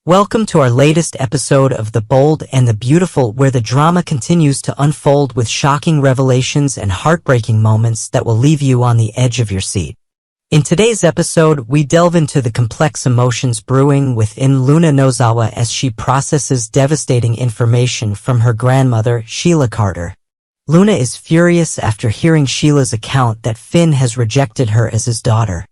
Welcome to our latest episode of The Bold and the Beautiful, where the drama continues to unfold with shocking revelations and heartbreaking moments that will leave you on the edge of your seat. In today's episode, we delve into the complex emotions brewing within Luna Nozawa as she processes devastating information from her grandmother, Sheila Carter. Luna is furious after hearing Sheila's account that Finn has rejected her as his daughter.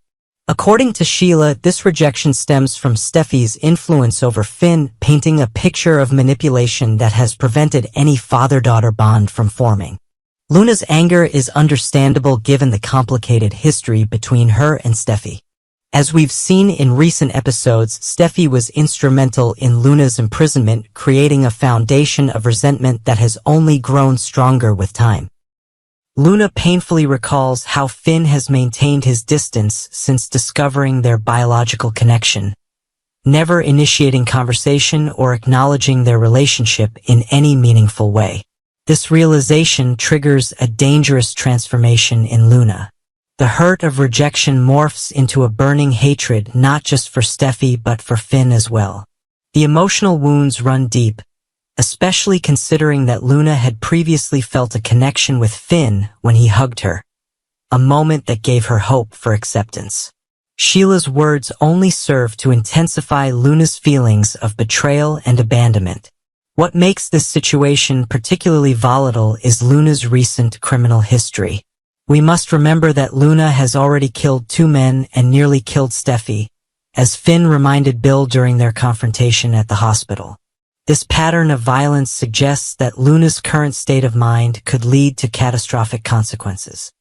According to Sheila, this rejection stems from Steffi's influence over Finn, painting a picture of manipulation that has prevented any father-daughter bond from forming. Luna's anger is understandable given the complicated history between her and Steffi. As we've seen in recent episodes, Steffi was instrumental in Luna's imprisonment, creating a foundation of resentment that has only grown stronger with time. Luna painfully recalls how Finn has maintained his distance since discovering their biological connection, never initiating conversation or acknowledging their relationship in any meaningful way. This realization triggers a dangerous transformation in Luna. The hurt of rejection morphs into a burning hatred not just for Steffi but for Finn as well. The emotional wounds run deep, especially considering that Luna had previously felt a connection with Finn when he hugged her, a moment that gave her hope for acceptance. Sheila's words only serve to intensify Luna's feelings of betrayal and abandonment. What makes this situation particularly volatile is Luna's recent criminal history. We must remember that Luna has already killed 2 men and nearly killed Steffi, as Finn reminded Bill during their confrontation at the hospital. This pattern of violence suggests that Luna's current state of mind could lead to catastrophic consequences.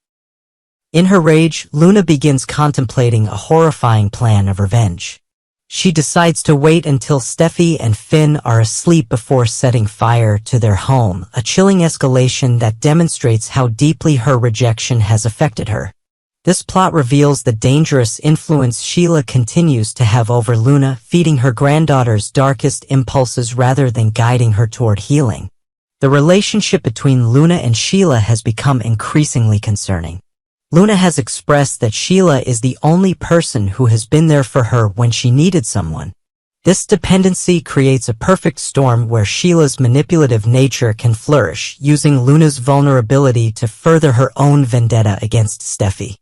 In her rage, Luna begins contemplating a horrifying plan of revenge. She decides to wait until Steffi and Finn are asleep before setting fire to their home, a chilling escalation that demonstrates how deeply her rejection has affected her. This plot reveals the dangerous influence Sheila continues to have over Luna, feeding her granddaughter's darkest impulses rather than guiding her toward healing. The relationship between Luna and Sheila has become increasingly concerning. Luna has expressed that Sheila is the only person who has been there for her when she needed someone. This dependency creates a perfect storm where Sheila's manipulative nature can flourish, using Luna's vulnerability to further her own vendetta against Steffi.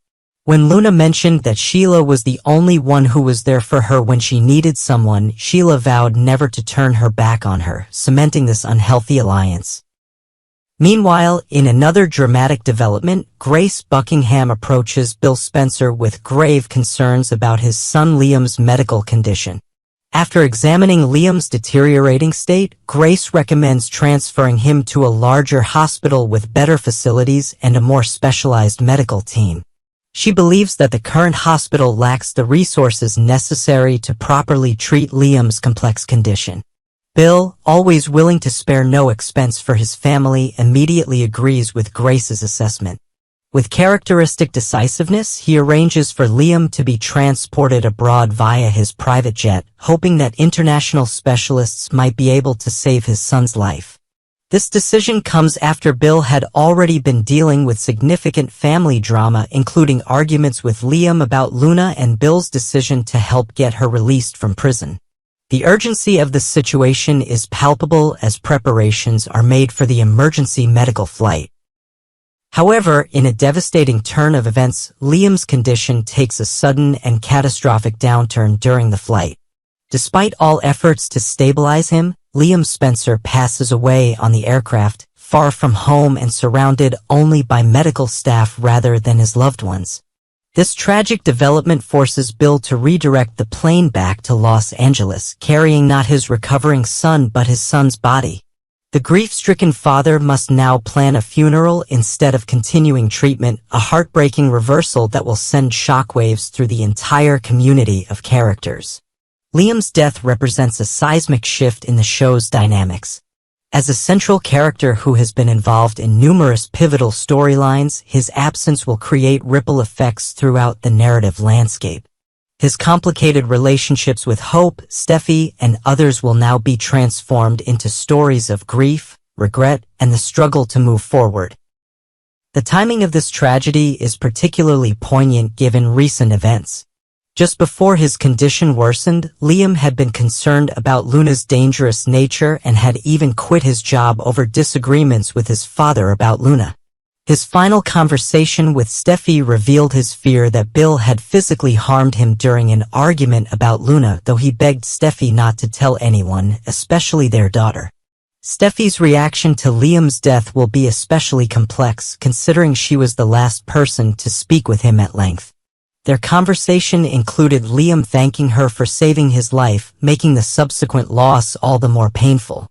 When Luna mentioned that Sheila was the only one who was there for her when she needed someone, Sheila vowed never to turn her back on her, cementing this unhealthy alliance. Meanwhile, in another dramatic development, Grace Buckingham approaches Bill Spencer with grave concerns about his son Liam's medical condition. After examining Liam's deteriorating state, Grace recommends transferring him to a larger hospital with better facilities and a more specialized medical team. She believes that the current hospital lacks the resources necessary to properly treat Liam's complex condition. Bill, always willing to spare no expense for his family, immediately agrees with Grace's assessment. With characteristic decisiveness, he arranges for Liam to be transported abroad via his private jet, hoping that international specialists might be able to save his son's life. This decision comes after Bill had already been dealing with significant family drama, including arguments with Liam about Luna and Bill's decision to help get her released from prison. The urgency of the situation is palpable as preparations are made for the emergency medical flight. However, in a devastating turn of events, Liam's condition takes a sudden and catastrophic downturn during the flight. Despite all efforts to stabilize him, Liam Spencer passes away on the aircraft, far from home and surrounded only by medical staff rather than his loved ones. This tragic development forces Bill to redirect the plane back to Los Angeles, carrying not his recovering son but his son's body. The grief-stricken father must now plan a funeral instead of continuing treatment, a heartbreaking reversal that will send shockwaves through the entire community of characters. Liam's death represents a seismic shift in the show's dynamics. As a central character who has been involved in numerous pivotal storylines, his absence will create ripple effects throughout the narrative landscape. His complicated relationships with Hope, Steffi, and others will now be transformed into stories of grief, regret, and the struggle to move forward. The timing of this tragedy is particularly poignant given recent events. Just before his condition worsened, Liam had been concerned about Luna's dangerous nature and had even quit his job over disagreements with his father about Luna. His final conversation with Steffi revealed his fear that Bill had physically harmed him during an argument about Luna, though he begged Steffi not to tell anyone, especially their daughter. Steffi's reaction to Liam's death will be especially complex, considering she was the last person to speak with him at length. Their conversation included Liam thanking her for saving his life, making the subsequent loss all the more painful.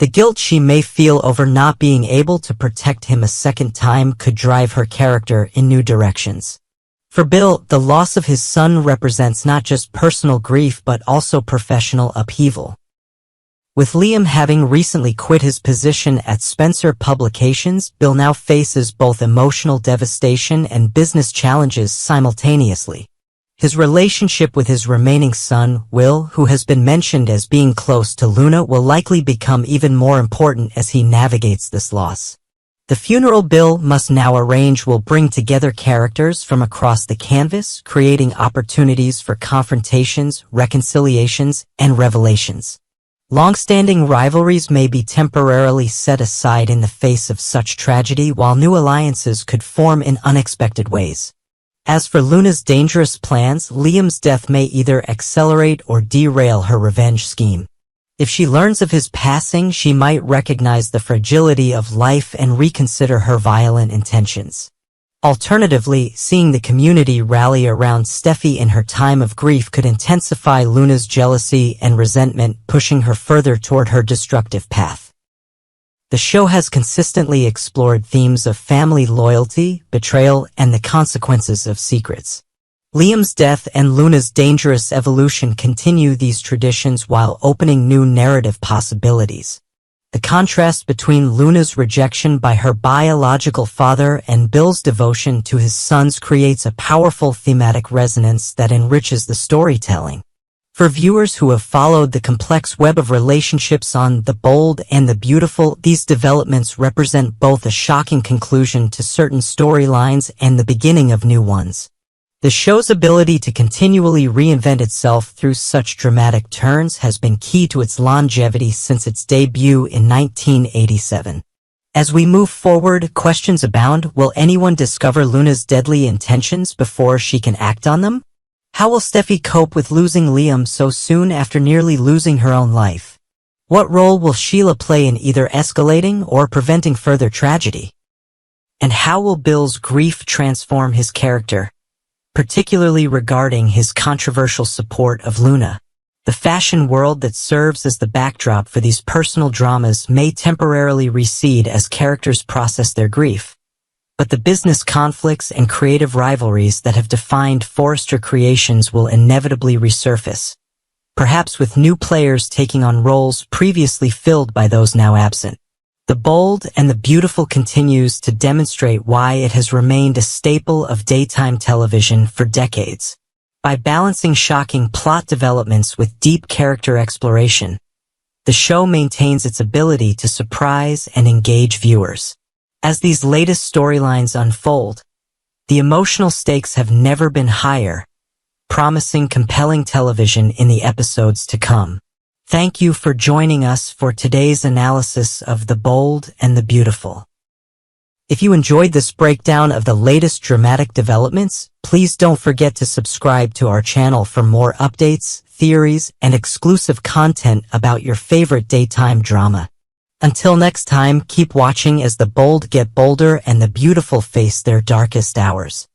The guilt she may feel over not being able to protect him a second time could drive her character in new directions. For Bill, the loss of his son represents not just personal grief but also professional upheaval. With Liam having recently quit his position at Spencer Publications, Bill now faces both emotional devastation and business challenges simultaneously. His relationship with his remaining son, Will, who has been mentioned as being close to Luna, will likely become even more important as he navigates this loss. The funeral Bill must now arrange will bring together characters from across the canvas, creating opportunities for confrontations, reconciliations, and revelations. Long-standing rivalries may be temporarily set aside in the face of such tragedy, while new alliances could form in unexpected ways. As for Luna's dangerous plans, Liam's death may either accelerate or derail her revenge scheme. If she learns of his passing, she might recognize the fragility of life and reconsider her violent intentions. Alternatively, seeing the community rally around Steffi in her time of grief could intensify Luna's jealousy and resentment, pushing her further toward her destructive path. The show has consistently explored themes of family loyalty, betrayal, and the consequences of secrets. Liam's death and Luna's dangerous evolution continue these traditions while opening new narrative possibilities. The contrast between Luna's rejection by her biological father and Bill's devotion to his sons creates a powerful thematic resonance that enriches the storytelling. For viewers who have followed the complex web of relationships on The Bold and the Beautiful, these developments represent both a shocking conclusion to certain storylines and the beginning of new ones. The show's ability to continually reinvent itself through such dramatic turns has been key to its longevity since its debut in 1987. As we move forward, questions abound. Will anyone discover Luna's deadly intentions before she can act on them? How will Steffi cope with losing Liam so soon after nearly losing her own life? What role will Sheila play in either escalating or preventing further tragedy? And how will Bill's grief transform his character, particularly regarding his controversial support of Luna? The fashion world that serves as the backdrop for these personal dramas may temporarily recede as characters process their grief. But the business conflicts and creative rivalries that have defined Forrester Creations will inevitably resurface, perhaps with new players taking on roles previously filled by those now absent. The Bold and the Beautiful continues to demonstrate why it has remained a staple of daytime television for decades. By balancing shocking plot developments with deep character exploration, the show maintains its ability to surprise and engage viewers. As these latest storylines unfold, the emotional stakes have never been higher, promising compelling television in the episodes to come. Thank you for joining us for today's analysis of The Bold and the Beautiful. If you enjoyed this breakdown of the latest dramatic developments, please don't forget to subscribe to our channel for more updates, theories, and exclusive content about your favorite daytime drama. Until next time, keep watching as the bold get bolder and the beautiful face their darkest hours.